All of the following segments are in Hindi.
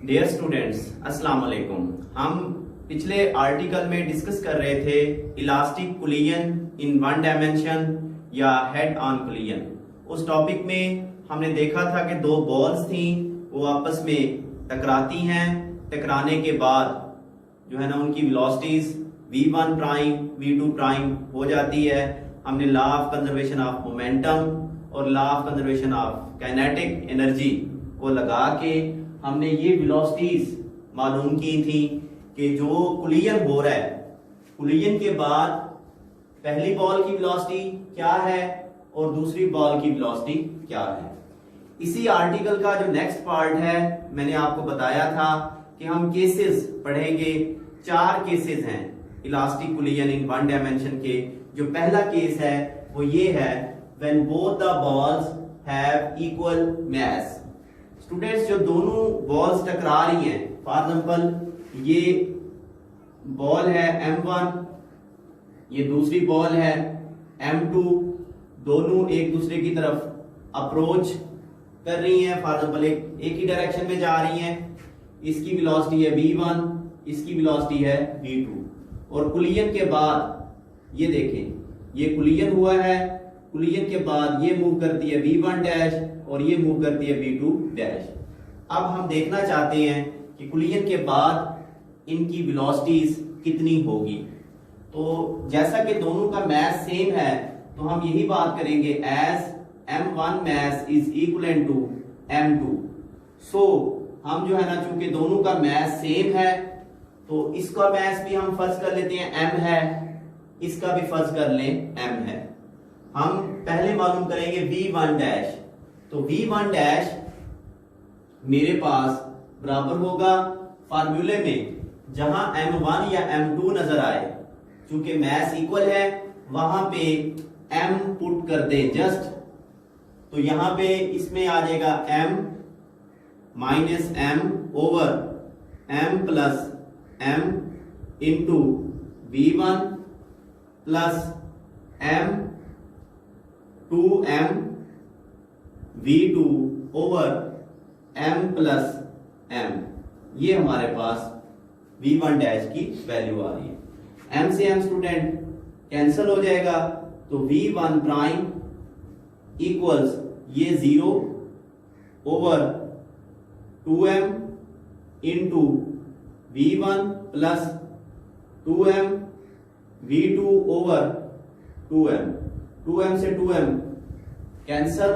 डियर स्टूडेंट्स, अस्सलाम वालेकुम। हम पिछले आर्टिकल में डिस्कस कर रहे थे elastic collision in one dimension या हेड ऑन कोलिजन। उस टॉपिक में हमने देखा था कि दो बॉल्स थी, वो आपस में टकराती हैं। टकराने के बाद जो है ना उनकी velocities v1 prime v2 prime हो जाती है। हमने law of conservation of momentum और law of conservation of kinetic energy को लगा के हमने ये वेलोसिटीज मालूम की थी कि जो कोलिजन हो रहा है, कोलिजन के बाद पहली बॉल की वेलोसिटी क्या है और दूसरी बॉल की वेलोसिटी क्या है। इसी आर्टिकल का जो नेक्स्ट पार्ट है, मैंने आपको बताया था कि हम केसेस पढ़ेंगे। 4 केसेस हैं elastic collision in one dimension के। जो पहला केस है वो ये है when both the balls have equal mass. Students, जो दोनों बॉल्स टकरा रही हैं, फॉर एग्जांपल ये बॉल है m1, ये दूसरी बॉल है m2, दोनों एक दूसरे की तरफ अप्रोच कर रही हैं। फॉर एग्जांपल एक ही डायरेक्शन में जा रही हैं। इसकी वेलोसिटी है v1, इसकी वेलोसिटी है v2। और कोलिजन के बाद ये देखें, ये कोलिजन हुआ है, कोलिजन के बाद ये मूव करती है v1 डैश और ये मूव करती है v2 डैश। अब हम देखना चाहते हैं कि कोलिजन के बाद इनकी वेलोसिटीज कितनी होगी। तो जैसा कि दोनों का मास सेम है, तो हम यही बात करेंगे as m1 mass is equal to m2। So हम जो है ना, चूंकि दोनों का मास सेम है, तो इसका मास भी हम फर्ज कर लेते हैं m है, इसका भी फर्ज कर लें m है। हम पहले मालूम करेंगे v1 डैश। तो v1 डैश मेरे पास बराबर होगा फार्मूले में जहां m1 या m2 नजर आए, चूंकि मास इक्वल है, वहां पे m पुट कर दे जस्ट। तो यहां पे इसमें आ जाएगा m minus m over m plus m into v1 plus m 2m v2 over m plus m। ये हमारे पास v1 डैश की वैल्यू आ रही है। m से m स्टूडेंट कैंसिल हो जाएगा, तो v1 प्राइम इक्वल्स ये 0 over 2m into v1 plus 2m v2 over 2m। 2m से 2m कैंसल,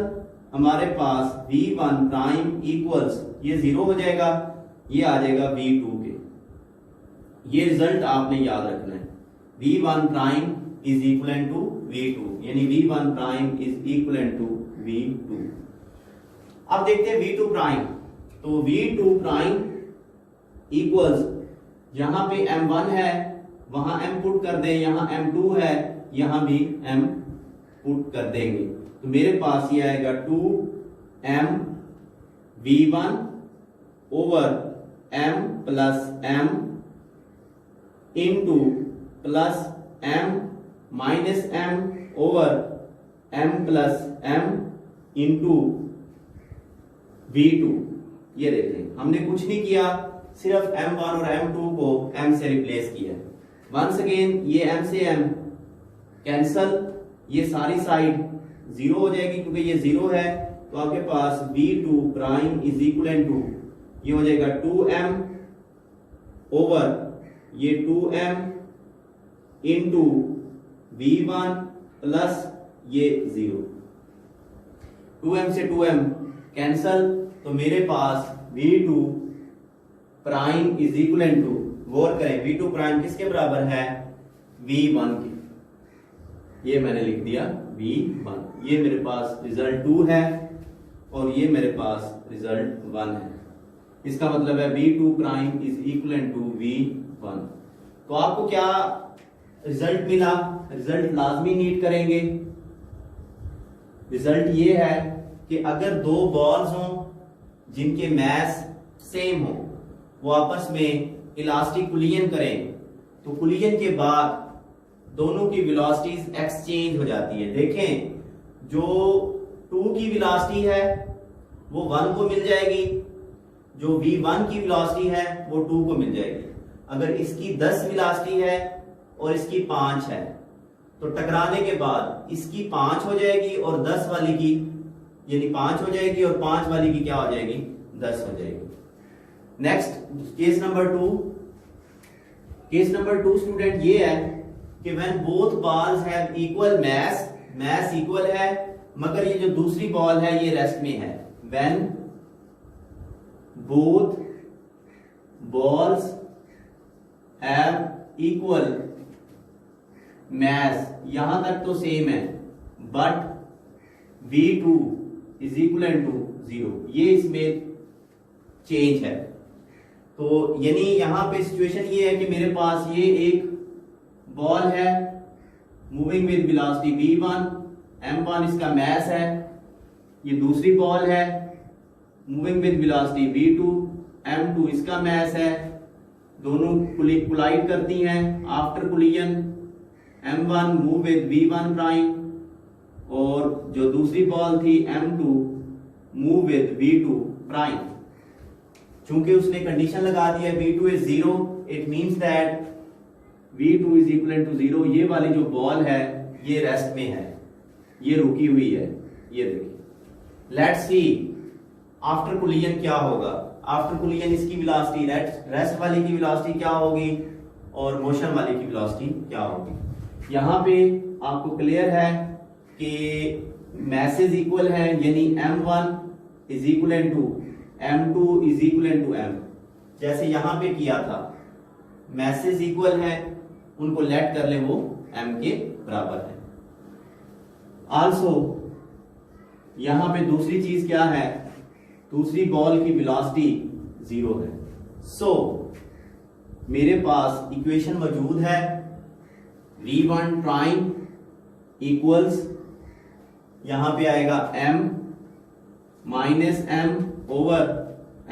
हमारे पास v1 प्राइम इक्वल्स ये 0 हो जाएगा, ये आ जाएगा v2 के। ये रिजल्ट आपने याद रखना है। v1 prime is equal to v2, यानी v1 prime is equal to v2। अब देखते हैं v2 प्राइम। तो v2 प्राइम इक्वल्स, यहां पे m1 है, वहां m पुट कर दें, यहां m2 है, यहां भी m पुट कर देंगे। तो मेरे पास ये आएगा 2m v1 over m plus m into plus m minus m over m plus m into v2। ये देखें, हमने कुछ नहीं किया, सिर्फ m1 और m2 को m से रिप्लेस किया। वंस अगेन ये m से m कैंसल, ये सारी साइड 0 हो जाएगी, क्योंकि ये 0 है। तो आपके पास v2 prime is equal to, ये हो जाएगा 2m ओवर ये 2m इंटू v1 प्लस ये 0। 2m से 2m कैंसल, तो मेरे पास v2 prime is equal to, गौर करें v2 प्राइम किसके बराबर है, v1 के। ये मैंने लिख दिया v1। ये मेरे पास रिजल्ट 2 है और ये मेरे पास रिजल्ट 1 है। इसका मतलब है v2 prime is equal to v1। तो आपको क्या रिजल्ट मिला? रिजल्ट लाजमी नीट करेंगे। रिजल्ट ये है कि अगर दो बॉल्स हों जिनके मास सेम हो, वो आपस में इलास्टिक कोलिजन करें, तो कोलिजन के बाद दोनों की वेलोसिटीज एक्सचेंज हो जाती है। देखें, जो 2 की वेलोसिटी है वो 1 को मिल जाएगी, जो v1 की वेलोसिटी है वो 2 को मिल जाएगी। अगर इसकी 10 वेलोसिटी है और इसकी 5 है तो टकराने के बाद इसकी 5 हो जाएगी और 10 वाली की, यानी 5 हो जाएगी और 5 वाली की क्या हो जाएगी, 10 हो जाएगी। Next case number 2। Case number 2 student ये है कि when both balls have equal mass, mass equal है मगर ये जो दूसरी बॉल है ये रेस्ट में है। When both balls have equal mass, यहां तक तो सेम है, but v2 is equal to 0, ये इसमें चेंज है। तो यानी यहां पे सिचुएशन ये है कि मेरे पास ये एक बॉल है moving with velocity v1, m1 इसका मैस है, ये दूसरी बॉल है moving with velocity v2, m2 इसका मैस है, दोनों कोलाइड करती हैं। After collision m1 move with v1 prime और जो दूसरी बॉल थी m2 move with v2 prime. चूंकि उसने कंडीशन लगा दी है v2 is 0, it means that v2 is equal to 0। ये वाली जो बॉल है ये रेस्ट में है, ये रुकी हुई है, ये देखिए। लेट्स सी आफ्टर कोलिजन क्या होगा। आफ्टर कोलिजन इसकी वेलोसिटी, रेस्ट वाली की वेलोसिटी क्या होगी और मोशन वाली की वेलोसिटी क्या होगी। यहां पे आपको क्लियर है कि मैसेज इक्वल है, यानी m1 is equal to m2 is equal to m, जैसे यहां पे किया था। मैसेज इक्वल है, उनको लेट कर ले वो m के बराबर है। आल्सो यहां पे दूसरी चीज क्या है, दूसरी बॉल की वेलोसिटी 0 है। सो मेरे पास इक्वेशन मौजूद है v1 प्राइम इक्वल्स, यहां पे आएगा m minus m over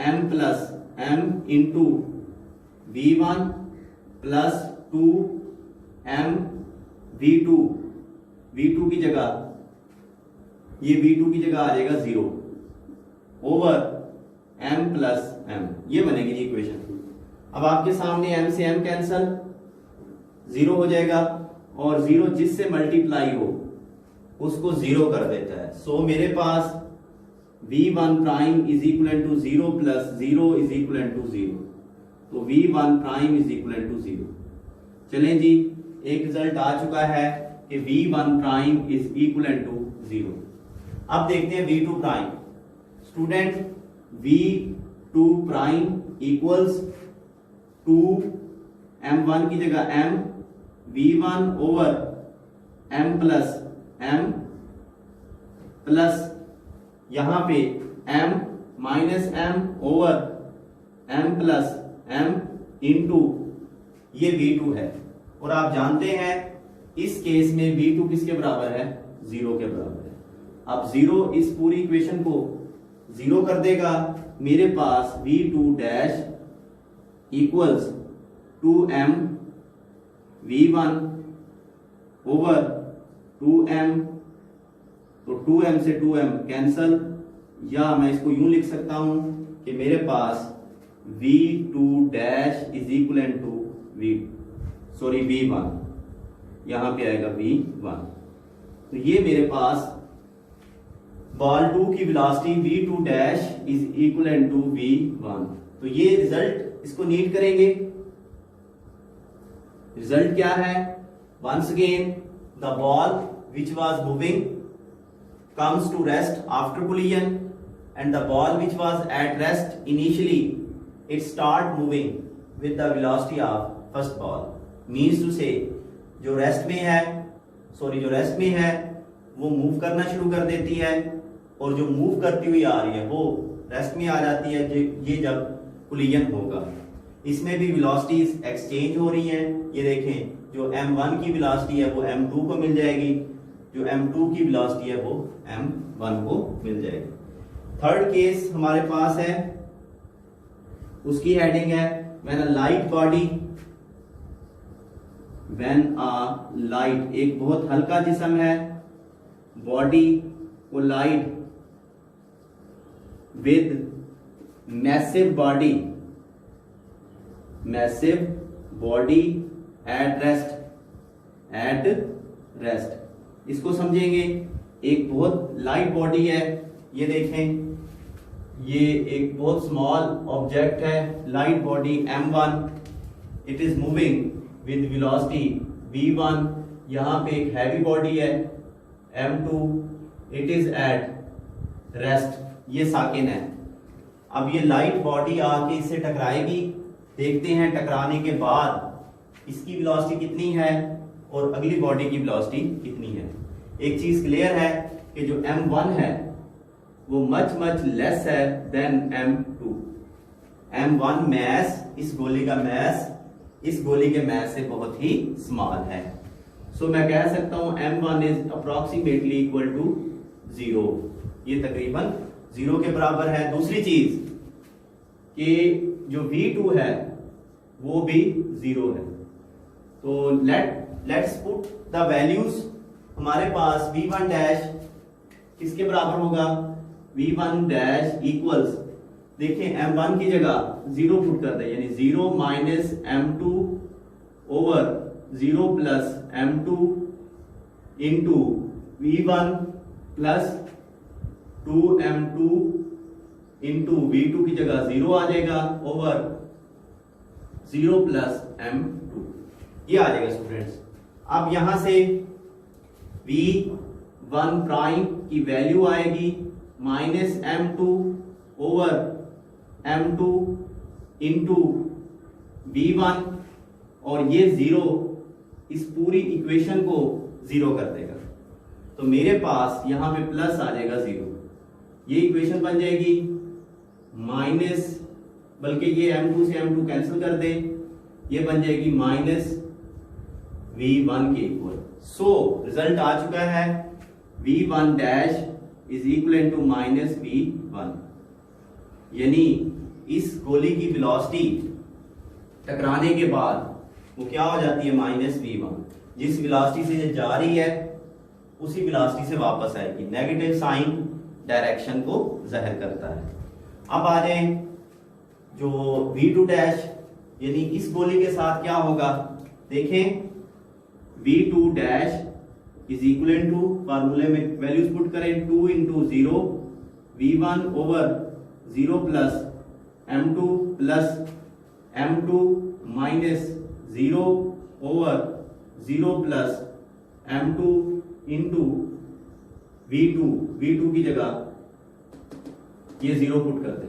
m plus m into v1 plus 2m v2, v2 की जगह, ये v2 की जगह आ जाएगा 0 ओवर m प्लस m, ये बनेगी जी इक्वेशन। अब आपके सामने m से m कैंसल, 0 हो जाएगा और 0 जिससे मल्टीप्लाई हो उसको 0 कर देता है। सो मेरे पास v1 prime is equal to 0 plus 0 is equal to 0, तो v1 prime is equal to 0। चलें जी, एक रिजल्ट आ चुका है कि v1 prime is equal to 0। अब देखते हैं v2 prime. Student v2 prime equals 2m1 की जगह m, v1 over m plus m plus यहां पे m minus m over m plus m into ये v2 है। और आप जानते हैं इस केस में v2 किसके बराबर है, 0 के बराबर है। अब 0 इस पूरी इक्वेशन को 0 कर देगा, मेरे पास v2 dash equals 2m v1 over 2m, तो 2m से 2m कैंसल, या मैं इसको यूं लिख सकता हूं कि मेरे पास v2 dash is equal to v1, यहां पे आएगा v1। तो ये मेरे पास बॉल 2 की velocity v2 dash is equal to v1। तो ये रिजल्ट, इसको नीट करेंगे। रिजल्ट क्या है, once again the ball which was moving comes to rest after collision and the ball which was at rest initially it start moving with the velocity of first ball, means to say जो रेस्ट में है वो मूव करना शुरू कर देती है और जो मूव करती हुई आ रही है वो रेस्ट में आ जाती है। ये जब कोलिजन होगा, इसमें भी वेलोसिटीज एक्सचेंज हो रही हैं। ये देखें, जो m1 की वेलोसिटी है वो m2 को मिल जाएगी, जो m2 की वेलोसिटी है वो m1 को मिल जाएगी। थर्ड केस हमारे पास है, उसकी हेडिंग है when a light body, when a light, एक बहुत हल्का जिस्म है, body collide with massive body at rest. इसको समझेंगे। एक बहुत लाइट बॉडी है, ये देखें, ये एक बहुत स्मॉल ऑब्जेक्ट है, light body m1, it is moving with velocity v1। यहां पे एक हैवी बॉडी है m2, it is at rest, ये साकिन है। अब ये लाइट बॉडी आके इससे टकराएगी, देखते हैं टकराने के बाद इसकी वेलोसिटी कितनी है और अगली बॉडी की वेलोसिटी कितनी है। एक चीज क्लियर है कि जो m1 है वो मच लेस है देन m2। m1 मैस, इस गोली का मैस इस गोली के मैस से बहुत ही स्मॉल है। सो मैं कह सकता हूं m1 is approximately equal to 0। ये तकरीबन 0 के बराबर है। दूसरी चीज कि जो v2 है वो भी 0 है। तो लेट्स पुट द वैल्यूज। हमारे पास v1 डैश किसके बराबर होगा? v1 डैश इक्वल्स, देखिए m1 की जगह 0 पुट कर दे, यानी 0 minus m2 over 0 plus m2 into v1 plus 2m2 into v2 की जगह 0 आ जाएगा ओवर 0 प्लस m2, ये आ जाएगा स्टूडेंट्स। अब यहां से v1 प्राइम की वैल्यू आएगी minus m2 over m2 into v1, और ये 0 इस पूरी इक्वेशन को 0 कर देगा। तो मेरे पास यहां पे प्लस आ जाएगा 0, ये इक्वेशन बन जाएगी माइनस, बल्कि ये m2 से m2 कैंसिल कर दे, ये बन जाएगी माइनस v1 के इक्वल। सो रिजल्ट आ चुका है v1 dash is equal to minus v1, यानी इस गोली की वेलोसिटी टकराने के बाद वो क्या हो जाती है? Minus v1। जिस वेलोसिटी से ये जा रही है उसी वेलोसिटी से वापस आएगी। नेगेटिव साइन डायरेक्शन को जाहिर करता है। अब आ जाए जो v2 डैश, यानी इस गोली के साथ क्या होगा? देखें v2 dash is equal to, फार्मूले में वैल्यूज पुट करें, 2 into 0 v1 over 0 plus m2 plus m2 minus 0 over 0 plus m2 into v2 की जगह ये 0 पुट कर दें,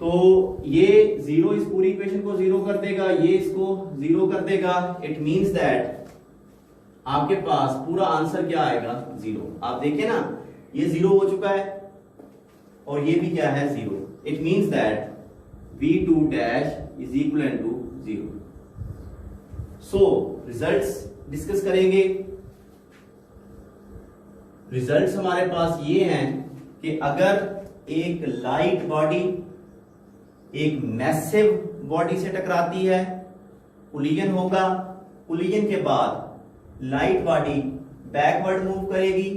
तो ये 0 इस पूरी इक्वेशन को 0 कर देगा, ये इसको 0 कर देगा। इट मींस दैट आपके पास पूरा आंसर क्या आएगा? 0। आप देखें ना, ये 0 हो चुका है और ये भी क्या है? 0। It means that v2 dash is equal to 0। So results discuss करेंगे। रिजल्ट्स हमारे पास ये हैं कि अगर एक लाइट बॉडी एक मैसिव बॉडी से टकराती है, कोलिजन होगा, कोलिजन के बाद लाइट बॉडी बैकवर्ड मूव करेगी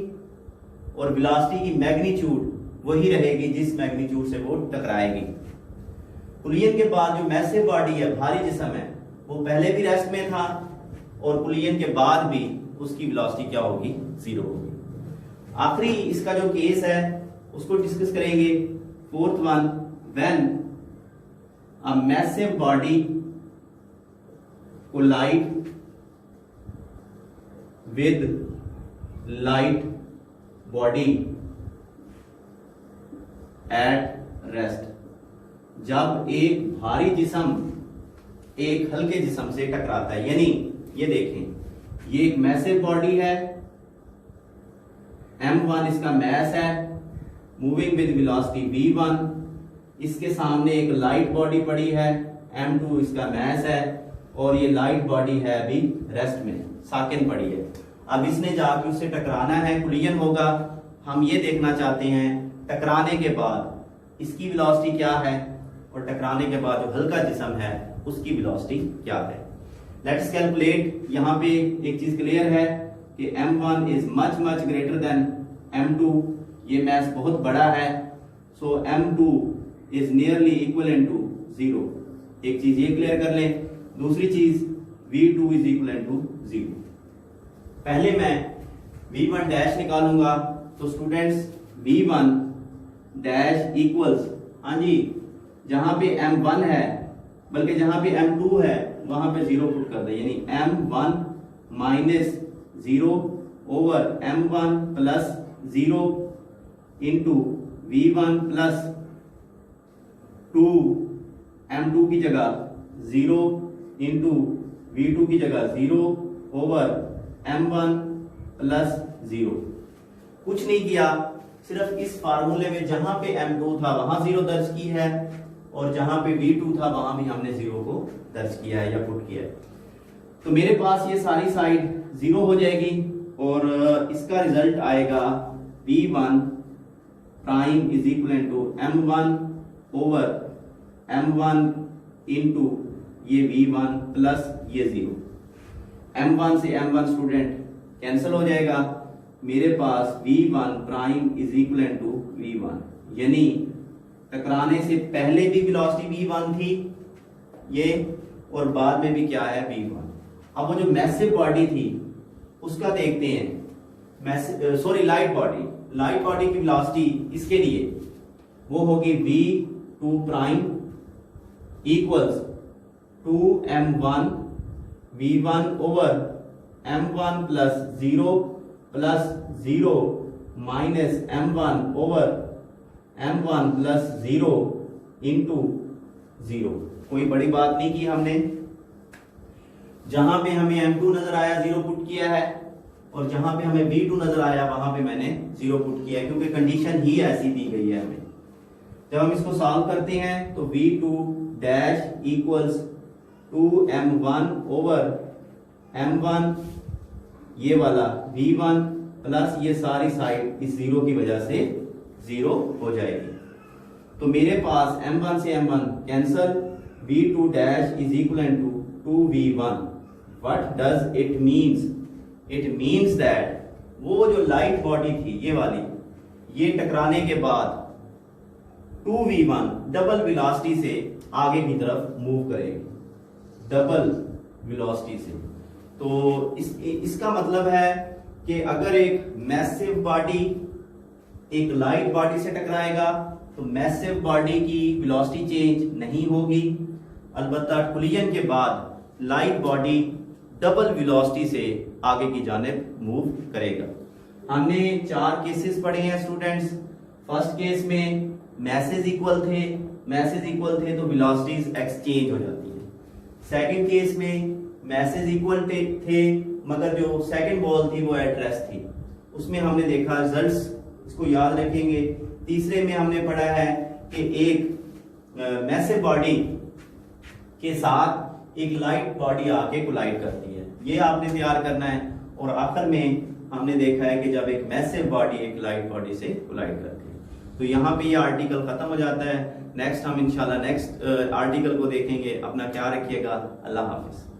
और वेलोसिटी की मैग्नीट्यूड वही रहेगी जिस मैग्नीट्यूड से वो टकराएगी। कोलिजन के बाद जो मैसिव बॉडी है, भारी जिस्म है, वो पहले भी रेस्ट में था और कोलिजन के बाद भी उसकी वेलोसिटी क्या होगी? 0 होगी। आखिरी इसका जो केस है उसको डिस्कस करेंगे। Fourth one, when a massive body collide with light body at rest. जब एक भारी जिस्म एक हल्के जिस्म से टकराता है, यानी ये देखें, ये एक मैसिव बॉडी है, m1 इसका मैस है, मूविंग विद वेलोसिटी v1, इसके सामने एक लाइट बॉडी पड़ी है, m2 इसका मैस है, और ये लाइट बॉडी है अभी रेस्ट में, साकिन पड़ी है। अब इसने जाके उससे टकराना है, कोलिजन होगा। हम ये देखना चाहते हैं टकराने के बाद इसकी वेलोसिटी क्या है और टकराने के बाद जो हल्का जिस्म है उसकी वेलोसिटी क्या है। Let's calculate. यहाँ पे एक चीज क्लियर है कि m1 is much greater than m2। ये मैस बहुत बड़ा है, so m2 is nearly equivalent to 0। एक चीज ये क्लियर कर लें। दूसरी चीज v2 इज इक्वलेंट टू 0। पहले मैं v1 डैश निकालूंगा, तो स्टूडेंट्स v1 डैश इक्वल्स, हाँ जी, जहां पे m1 है बल्कि जहां पे m2 है वहां पे 0 पुट कर दे, यानी m1 minus 0 over m1 plus 0 into v1 plus 2 m2 की जगह 0 इंटू v2 की जगह 0 ओवर m1 प्लस 0। कुछ नहीं किया, सिर्फ इस फार्मूले में जहां पे m2 था वहां 0 दर्ज की है और जहां पे v2 था वहां भी हमने 0 को दर्ज किया है या पुट किया है। तो मेरे पास ये सारी साइड 0 हो जाएगी और इसका रिजल्ट आएगा v1 prime is equal to m1 over m1 into ये v1 प्लस ये 0। m1 से m1 स्टूडेंट कैंसिल हो जाएगा, मेरे पास v1 prime is equal to v1, यानी टकराने से पहले भी वेलोसिटी v1 थी ये, और बाद में भी क्या है v1। अब वो जो मैसिव बॉडी थी उसका देखते हैं, लाइट बॉडी की वेलोसिटी इसके लिए वो होगी v2 prime equals 2m1 v1 over m1 plus 0 plus 0 minus m1 over m1 plus 0 into 0। कोई बड़ी बात नहीं की हमने, जहां पे हमें m2 नजर आया 0 पुट किया है और जहां पे हमें v2 नजर आया वहां पे मैंने 0 पुट किया है, क्योंकि कंडीशन ही ऐसी दी गई है हमें। जब हम इसको सॉल्व करते हैं तो v2 dash equals 2m1 over m1 ये वाला v1 प्लस ये सारी साइड इस 0 की वजह से 0 हो जाएगी। तो मेरे पास m1 से m1 cancel, v2 dash is equal to 2v1। What does it means? It means that वो जो लाइट बॉडी थी ये वाली, ये टकराने के बाद 2v1 डबल वेलोसिटी से आगे की तरफ मूव करेगी, डबल वेलोसिटी से। तो इसका मतलब है कि अगर एक मैसिव बॉडी एक लाइट बॉडी से टकराएगा तो मैसिव बॉडी की वेलोसिटी चेंज नहीं होगी, अलबत्ता कोलिजन के बाद लाइट बॉडी डबल वेलोसिटी से आगे की जानिब मूव करेगा। हमने 4 केसेस पढ़े हैं स्टूडेंट्स। फर्स्ट केस में मैसेज इक्वल थे तो वेलोसिटीज एक्सचेंज हो जाती है। सेकंड केस में मैसेज इक्वल थे मगर जो सेकंड बॉल थी वो एट रेस्ट थी, उसमें हमने देखा रिजल्ट्स, इसको याद रखेंगे। तीसरे में हमने पढ़ा है कि एक मैसिव बॉडी के साथ एक लाइट बॉडी आके कोलाइड करती है, ये आपने तैयार करना है। और आखिर में हमने देखा है कि जब एक मैसिव बॉडी एक लाइट बॉडी से कोलाइड करती है। तो यहाँ पे ये आर्टिकल खत्म हो जाता है। नेक्स्ट हम इंशाल्लाह नेक्स्ट आर्टिकल को देखेंगे। अपना ख्याल रखिएगा। अल्लाह हाफिज।